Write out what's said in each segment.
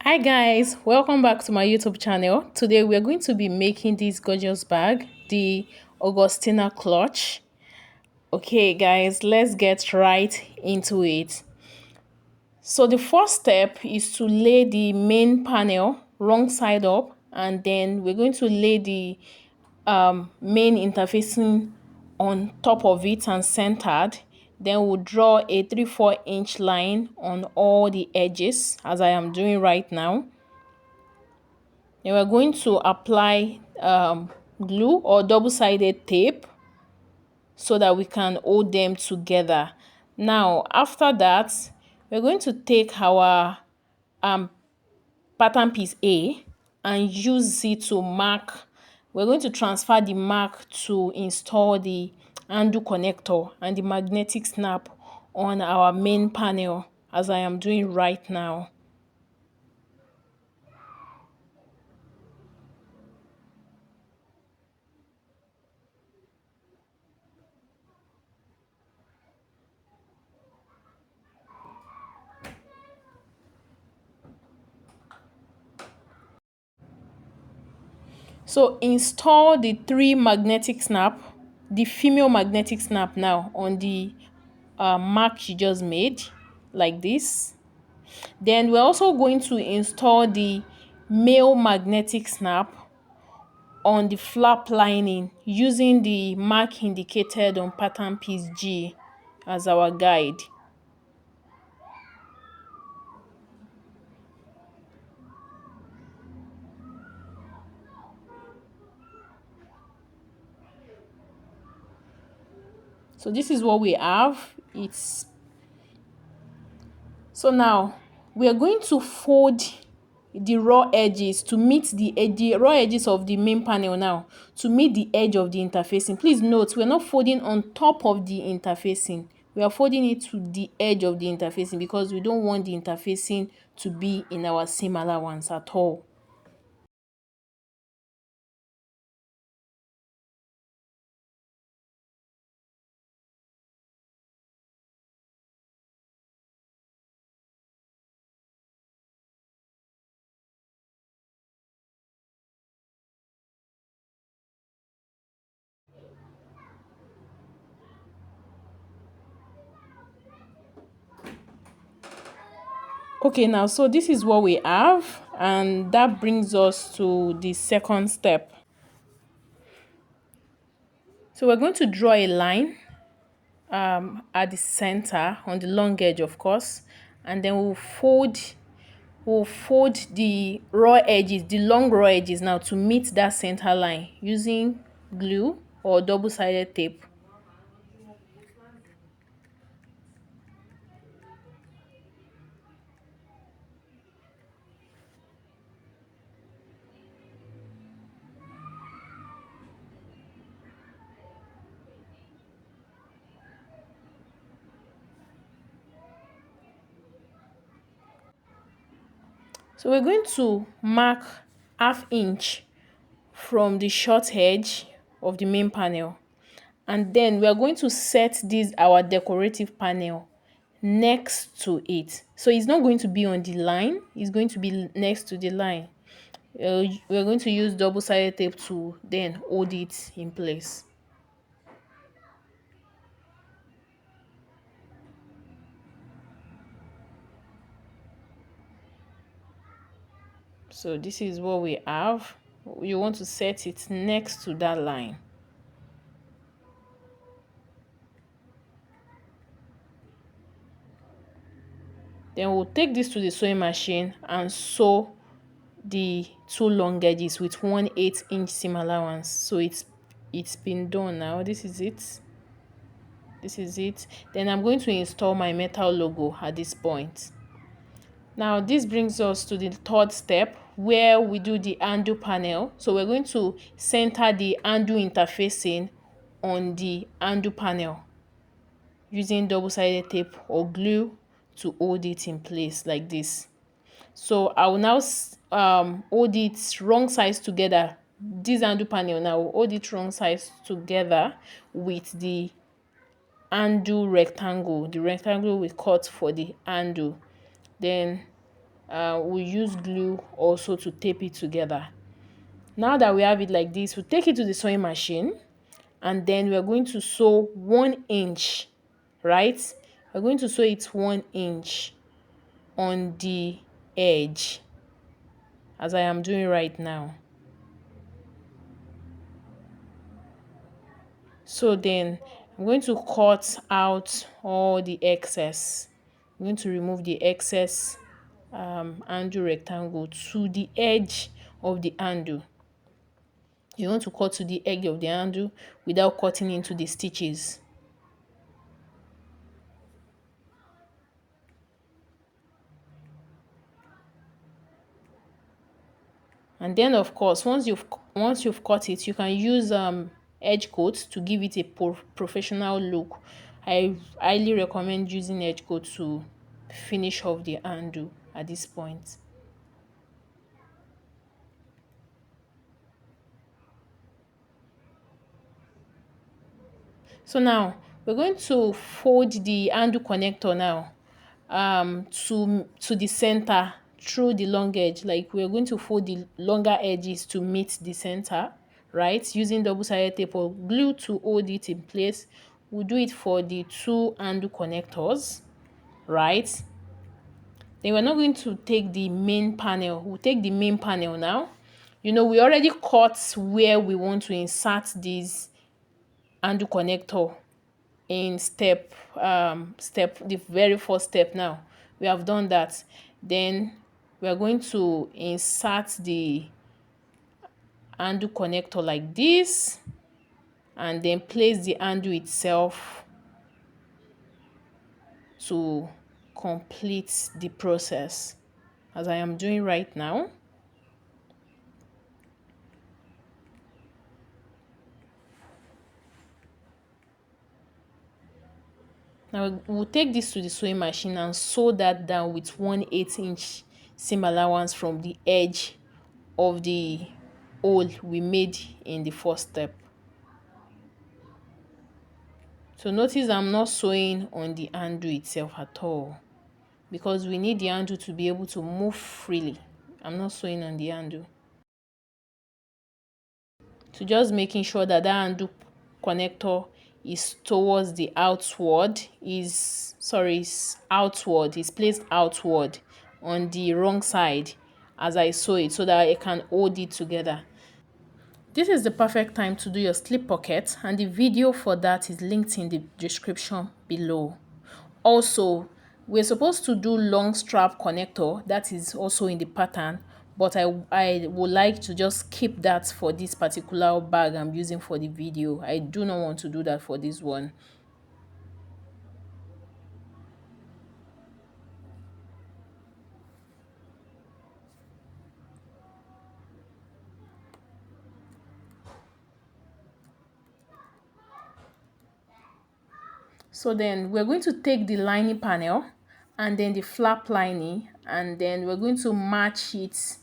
Hi guys, welcome back to my YouTube channel. Today we're going to be making this gorgeous bag, the Augustina Clutch. Okay guys, let's get right into it. So the first step is to lay the main panel wrong side up, and then we're going to lay the main interfacing on top of it and centered. Then we'll draw a 3-4 inch line on all the edges as I am doing right now. Then we're going to apply glue or double-sided tape so that we can hold them together. Now, after that, we're going to take our um, pattern piece A and use it to mark. We're going to transfer the mark to install the handle connector and the magnetic snap on our main panel as I am doing right now. So install the female magnetic snap now on the mark you just made, like this. Then we're also going to install the male magnetic snap on the flap lining using the mark indicated on pattern piece G as our guide. So this is what we have. So now we are going to fold the raw edges to meet the raw edges of the main panel now to meet the edge of the interfacing. Please note, we're not folding on top of the interfacing. We are folding it to the edge of the interfacing because we don't want the interfacing to be in our seam allowance at all. Okay, now so this is what we have, and that brings us to the second step. So we're going to draw a line at the center on the long edge, of course, and then we'll fold the raw edges, the long raw edges now to meet that center line using glue or double-sided tape. So we're going to mark ½ inch from the short edge of the main panel, and then we are going to set this our decorative panel next to it. So it's not going to be on the line, it's going to be next to the line. We're going to use double-sided tape to then hold it in place. So this is what we have. You want to set it next to that line. Then we'll take this to the sewing machine and sew the two long edges with 1/8 inch seam allowance. So it's been done now. This is it. This is it. Then I'm going to install my metal logo at this point. Now this brings us to the third step where we do the handle panel. So we're going to center the handle interfacing on the handle panel using double-sided tape or glue to hold it in place like this. So I will now hold it wrong sides together. This handle panel now will hold it wrong sides together with the handle rectangle, the rectangle we cut for the handle. Then we'll use glue also to tape it together. Now that we have it like this, we'll take it to the sewing machine, and then we're going to sew 1 inch, right? We're going to sew it 1 inch on the edge, as I am doing right now. So then I'm going to cut out all the excess. I'm going to remove the excess handle rectangle to the edge of the handle. You want to cut to the edge of the handle without cutting into the stitches. And then of course, once you've cut it, you can use edge coat to give it a professional look. I highly recommend using edge coat to finish off the handle at this point. So now we're going to fold the handle connector now to the center through the long edge. Like, we're going to fold the longer edges to meet the center, right, using double-sided tape or glue to hold it in place. We'll do it for the two handle connectors, right? Then we're not going to take the main panel. We'll take the main panel now. We already cut where we want to insert this handle connector in step the very first step. Now we have done that. Then we are going to insert the handle connector like this, and then place the handle itself to complete the process, as I am doing right now. Now we'll take this to the sewing machine and sew that down with 1/8 inch seam allowance from the edge of the hole we made in the first step. So notice I'm not sewing on the handle itself at all, because we need the handle to be able to move freely. I'm not sewing on the handle. So just making sure that that handle connector is towards the outward, is outward, is placed outward on the wrong side as I sew it, so that I can hold it together. This is the perfect time to do your slip pocket, and the video for that is linked in the description below. Also, we're supposed to do long strap connector, that is also in the pattern, but I would like to just keep that for this particular bag I'm using for the video. I do not want to do that for this one. So then we're going to take the lining panel and then the flap lining, and then we're going to match it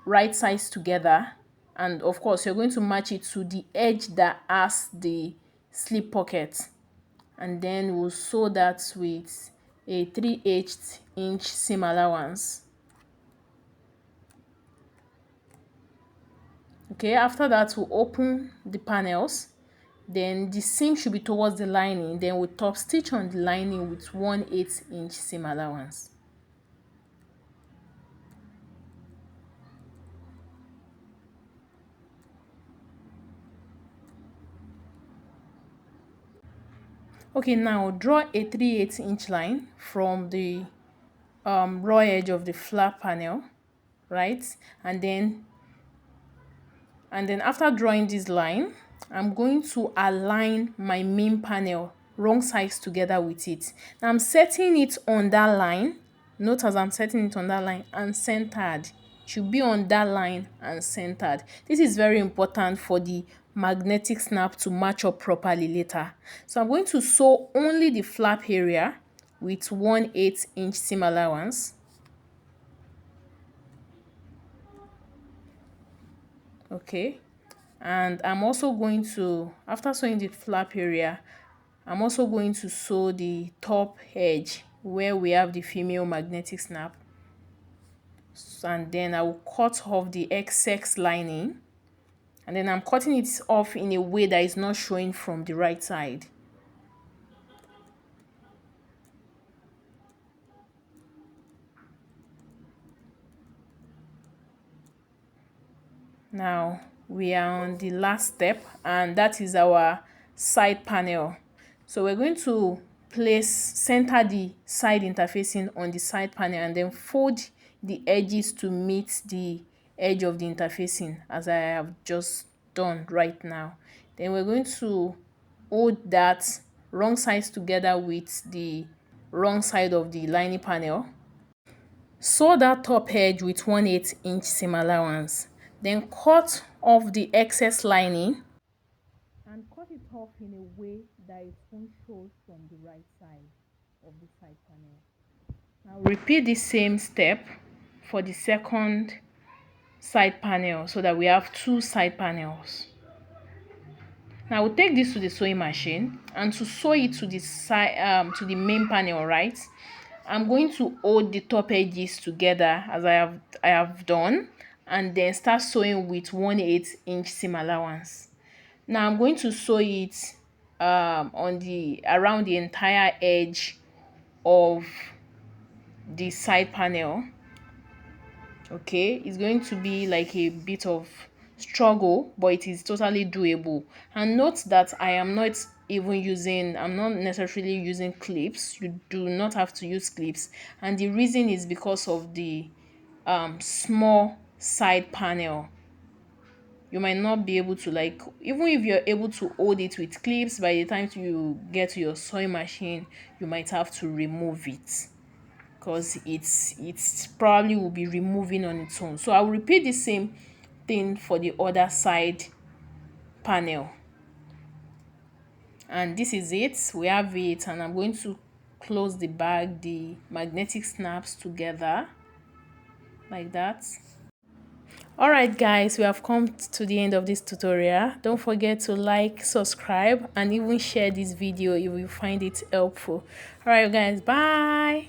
right sides together, and of course you're going to match it to the edge that has the slip pocket, and then we'll sew that with a 3/8 inch seam allowance. Okay, after that we'll open the panels, then the seam should be towards the lining, then we'll top stitch on the lining with 1/8 inch seam allowance. Okay, now draw a 3/8 inch line from the raw edge of the flap panel, right? And then after drawing this line, I'm going to align my main panel wrong sides together with it. Now I'm setting it on that line. Note as I'm setting it on that line and centered. It should be on that line and centered. This is very important for the magnetic snap to match up properly later. So I'm going to sew only the flap area with 1/8 inch seam allowance. Okay, and I'm also going to, after sewing the flap area, I'm also going to sew the top edge where we have the female magnetic snap. and then I will cut off the excess lining, and then I'm cutting it off in a way that is not showing from the right side. Now we are on the last step, and that is our side panel. So we're going to center the side interfacing on the side panel and then fold the edges to meet the edge of the interfacing, as I have just done right now. Then we're going to hold that wrong sides together with the wrong side of the lining panel. Sew that top edge with 1/8 inch seam allowance. Then cut off the excess lining and cut it off in a way that it won't show from the right side of the side panel. Now repeat the same step for the second side panel so that we have two side panels. Now we'll take this to the sewing machine, and to sew it to the side to the main panel, right? I'm going to hold the top edges together as I have done, and then start sewing with 1/8 inch seam allowance. Now I'm going to sew it on the around the entire edge of the side panel. Okay, it's going to be like a bit of struggle, but it is totally doable. And note that I'm not necessarily using clips. You do not have to use clips, and the reason is because of the small side panel. You might not be able to, like, even if you're able to hold it with clips, by the time you get to your sewing machine you might have to remove it, because it's probably will be removing on its own. So I'll repeat the same thing for the other side panel, and this is it. We have it, and I'm going to close the bag, the magnetic snaps together like that. All right guys, we have come to the end of this tutorial. Don't forget to like, subscribe, and even share this video if you find it helpful. All right guys, bye.